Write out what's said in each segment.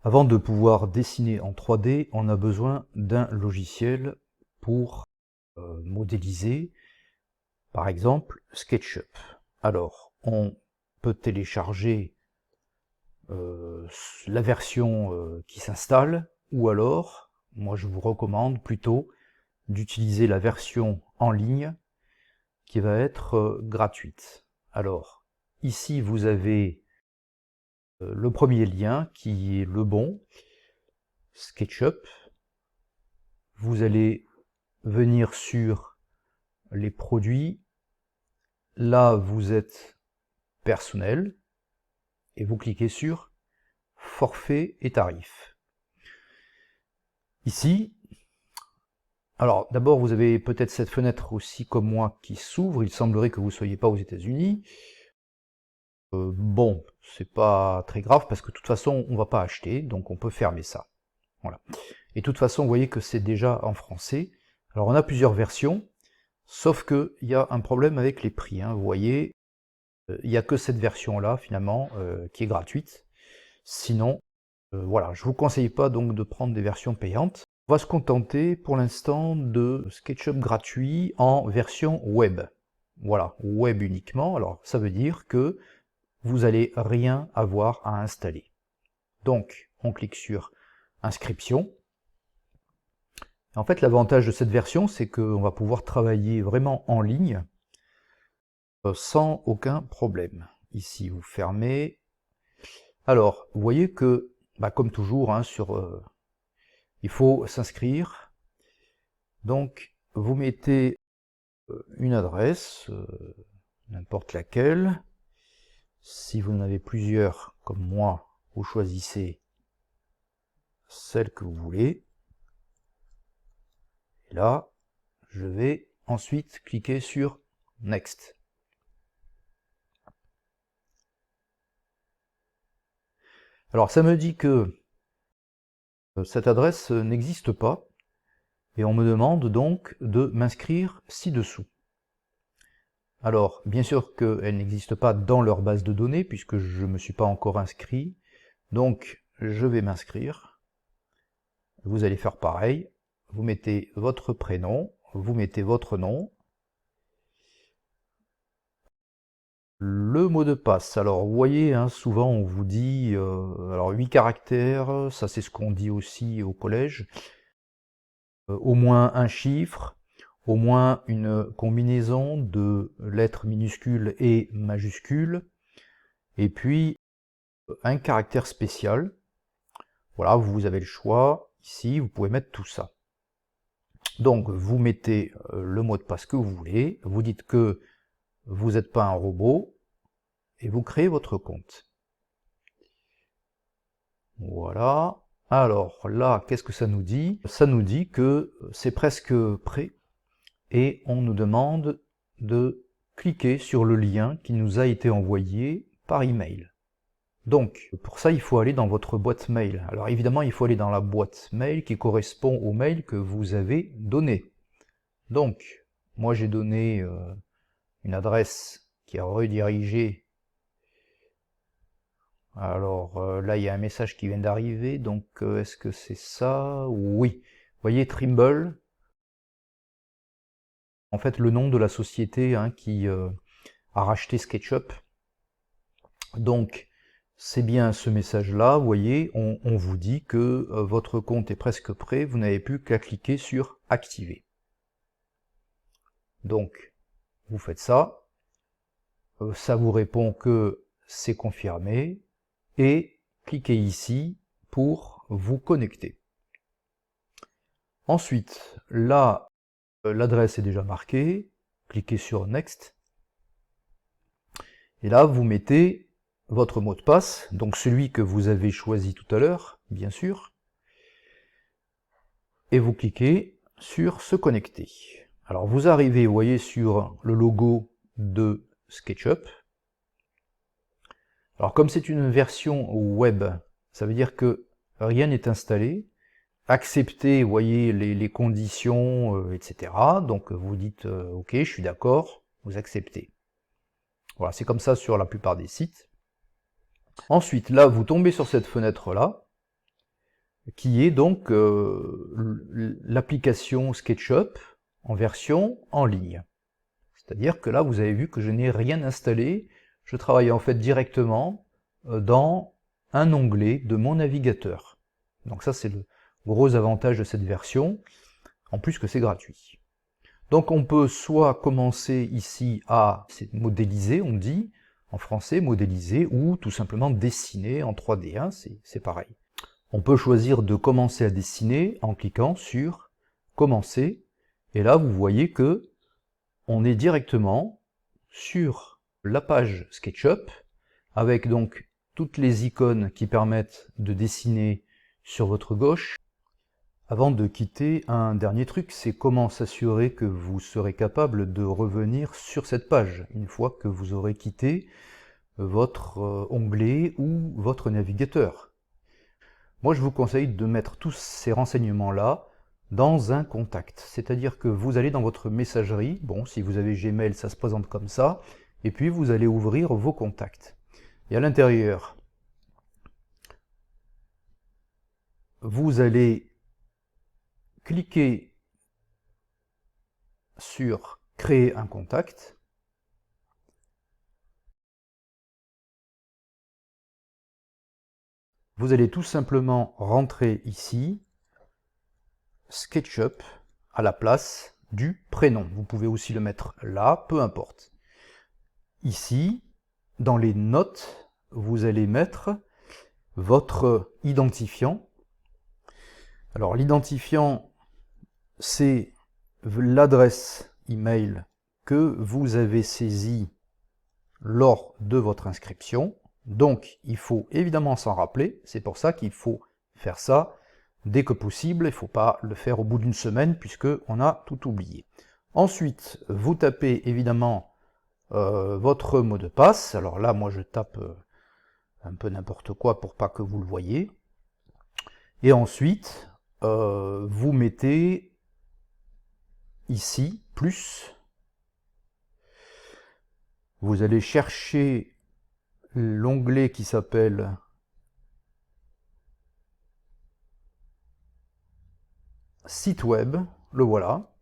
Avant de pouvoir dessiner en 3D, on a besoin d'un logiciel pour modéliser, par exemple SketchUp. Alors, on peut télécharger la version qui s'installe, ou alors, moi je vous recommande plutôt d'utiliser la version en ligne qui va être gratuite. Alors, ici vous avez le premier lien qui est le bon, SketchUp. Vous allez venir sur les produits. Là, vous êtes personnel et vous cliquez sur forfait et tarifs. Ici, alors d'abord vous avez peut-être cette fenêtre aussi comme moi qui s'ouvre. Il semblerait que vous ne soyez pas aux États-Unis. Bon, c'est pas très grave parce que de toute façon on va pas acheter, donc on peut fermer ça. Voilà. Et de toute façon, vous voyez que c'est déjà en français. Alors on a plusieurs versions, sauf qu'il y a un problème avec les prix. Vous voyez, il n'y a que cette version-là finalement qui est gratuite. Sinon, voilà, je ne vous conseille pas donc de prendre des versions payantes. On va se contenter pour l'instant de SketchUp gratuit en version web. Voilà, web uniquement. Alors ça veut dire que vous n'allez rien avoir à installer. Donc, on clique sur inscription. En fait, l'avantage de cette version, c'est qu'on va pouvoir travailler vraiment en ligne sans aucun problème. Ici, vous fermez. Alors, vous voyez que, comme toujours, il faut s'inscrire. Donc, vous mettez une adresse, n'importe laquelle. Si vous en avez plusieurs, comme moi, vous choisissez celle que vous voulez. Et là, je vais ensuite cliquer sur Next. Alors, ça me dit que cette adresse n'existe pas, et on me demande donc de m'inscrire ci-dessous. Alors, bien sûr qu'elle n'existe pas dans leur base de données, puisque je ne me suis pas encore inscrit, donc je vais m'inscrire. Vous allez faire pareil, vous mettez votre prénom, vous mettez votre nom, le mot de passe. Alors, vous voyez, souvent on vous dit, alors 8 caractères, ça c'est ce qu'on dit aussi au collège, au moins un chiffre, au moins une combinaison de lettres minuscules et majuscules, et puis un caractère spécial. Voilà, vous avez le choix, ici vous pouvez mettre tout ça. Donc vous mettez le mot de passe que vous voulez, vous dites que vous n'êtes pas un robot, et vous créez votre compte. Voilà. Alors là, qu'est-ce que ça nous dit? Ça nous dit que c'est presque prêt, et on nous demande de cliquer sur le lien qui nous a été envoyé par email. Donc, pour ça, il faut aller dans votre boîte mail. Alors évidemment, il faut aller dans la boîte mail qui correspond au mail que vous avez donné. Donc, moi j'ai donné une adresse qui a redirigé. Alors là, il y a un message qui vient d'arriver, donc est-ce que c'est ça? Oui. Vous voyez, Trimble, en fait le nom de la société qui a racheté SketchUp. Donc, c'est bien ce message-là, vous voyez, on vous dit que votre compte est presque prêt, vous n'avez plus qu'à cliquer sur « Activer ». Donc, vous faites ça, ça vous répond que c'est confirmé, et cliquez ici pour vous connecter. Ensuite, là, l'adresse est déjà marquée, cliquez sur « Next », et là, vous mettez votre mot de passe, donc celui que vous avez choisi tout à l'heure, bien sûr, et vous cliquez sur se connecter. Alors vous arrivez, vous voyez, sur le logo de SketchUp. Alors comme c'est une version web, ça veut dire que rien n'est installé. Acceptez, vous voyez, les conditions, etc. Donc vous dites OK, je suis d'accord, vous acceptez. Voilà, c'est comme ça sur la plupart des sites. Ensuite, là, vous tombez sur cette fenêtre-là. qui est donc l'application SketchUp en version en ligne. C'est-à-dire que là, vous avez vu que je n'ai rien installé, je travaille en fait directement dans un onglet de mon navigateur. Donc ça, c'est le gros avantage de cette version, en plus que c'est gratuit. Donc on peut soit commencer ici à modéliser, on dit, en français, modéliser, ou tout simplement dessiner en 3D, hein, c'est pareil. On peut choisir de commencer à dessiner en cliquant sur commencer, et là vous voyez que on est directement sur la page SketchUp, avec donc toutes les icônes qui permettent de dessiner sur votre gauche. Avant de quitter, un dernier truc, c'est comment s'assurer que vous serez capable de revenir sur cette page, une fois que vous aurez quitté votre onglet ou votre navigateur. Moi, je vous conseille de mettre tous ces renseignements-là dans un contact. C'est-à-dire que vous allez dans votre messagerie, bon, si vous avez Gmail, ça se présente comme ça, et puis vous allez ouvrir vos contacts. Et à l'intérieur, vous allez cliquer sur « Créer un contact ». Vous allez tout simplement rentrer ici SketchUp à la place du prénom. Vous pouvez aussi le mettre là, peu importe. Ici, dans les notes, vous allez mettre votre identifiant. Alors l'identifiant, c'est l'adresse email que vous avez saisie lors de votre inscription. Donc il faut évidemment s'en rappeler, c'est pour ça qu'il faut faire ça dès que possible, il ne faut pas le faire au bout d'une semaine puisqu'on a tout oublié. Ensuite, vous tapez évidemment votre mot de passe. Alors là, moi je tape un peu n'importe quoi pour pas que vous le voyez. Et ensuite, vous mettez ici, plus. Vous allez chercher l'onglet qui s'appelle site web, le voilà.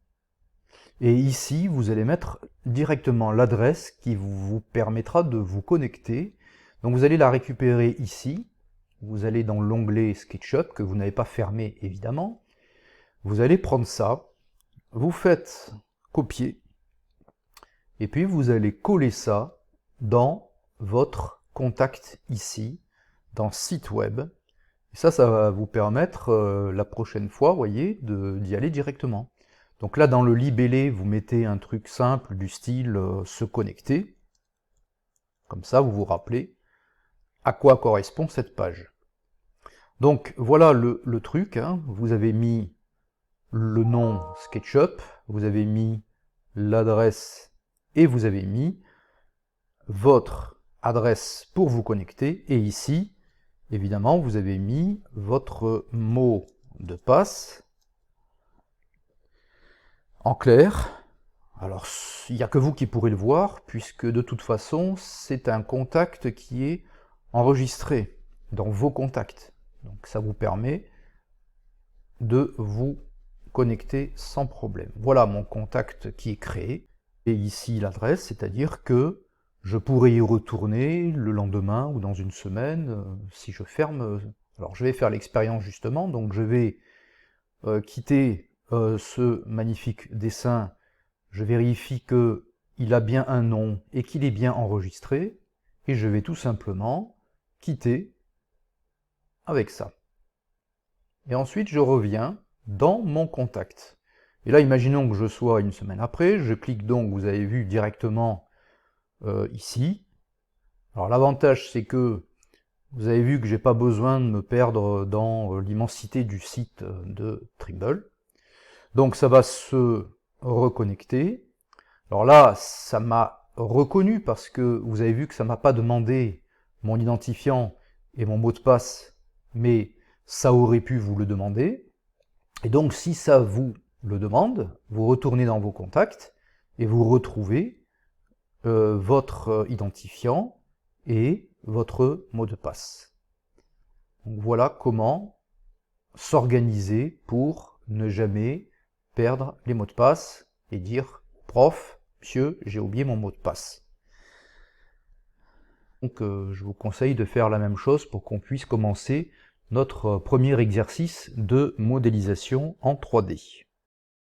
Et ici, vous allez mettre directement l'adresse qui vous permettra de vous connecter. Donc vous allez la récupérer ici. Vous allez dans l'onglet SketchUp, que vous n'avez pas fermé évidemment. Vous allez prendre ça, vous faites copier, et puis vous allez coller ça dans votre contact ici, dans site web. Et ça va vous permettre la prochaine fois, vous voyez, d'y aller directement. Donc là, dans le libellé, vous mettez un truc simple du style se connecter. Comme ça, vous vous rappelez à quoi correspond cette page. Donc voilà le truc, hein. Vous avez mis le nom SketchUp, vous avez mis l'adresse et vous avez mis votre adresse pour vous connecter. Et ici, évidemment, vous avez mis votre mot de passe en clair. Alors, il n'y a que vous qui pourrez le voir, puisque de toute façon, c'est un contact qui est enregistré dans vos contacts. Donc ça vous permet de vous connecter sans problème. Voilà mon contact qui est créé. Et ici l'adresse, c'est-à-dire que je pourrais y retourner le lendemain ou dans une semaine si je ferme. Alors je vais faire l'expérience justement, donc je vais quitter ce magnifique dessin. Je vérifie qu'il a bien un nom et qu'il est bien enregistré, et je vais tout simplement quitter avec ça. Et ensuite je reviens dans mon contact. Et là, imaginons que je sois une semaine après, je clique donc, vous avez vu directement ici. Alors l'avantage, c'est que vous avez vu que j'ai pas besoin de me perdre dans l'immensité du site de Trimble. Donc ça va se reconnecter. Alors là, ça m'a reconnu parce que vous avez vu que ça m'a pas demandé mon identifiant et mon mot de passe, mais ça aurait pu vous le demander. Et donc si ça vous le demande, vous retournez dans vos contacts et vous retrouvez votre identifiant et votre mot de passe. Donc voilà comment s'organiser pour ne jamais perdre les mots de passe et dire « Prof, monsieur, j'ai oublié mon mot de passe ». Donc je vous conseille de faire la même chose pour qu'on puisse commencer notre premier exercice de modélisation en 3D.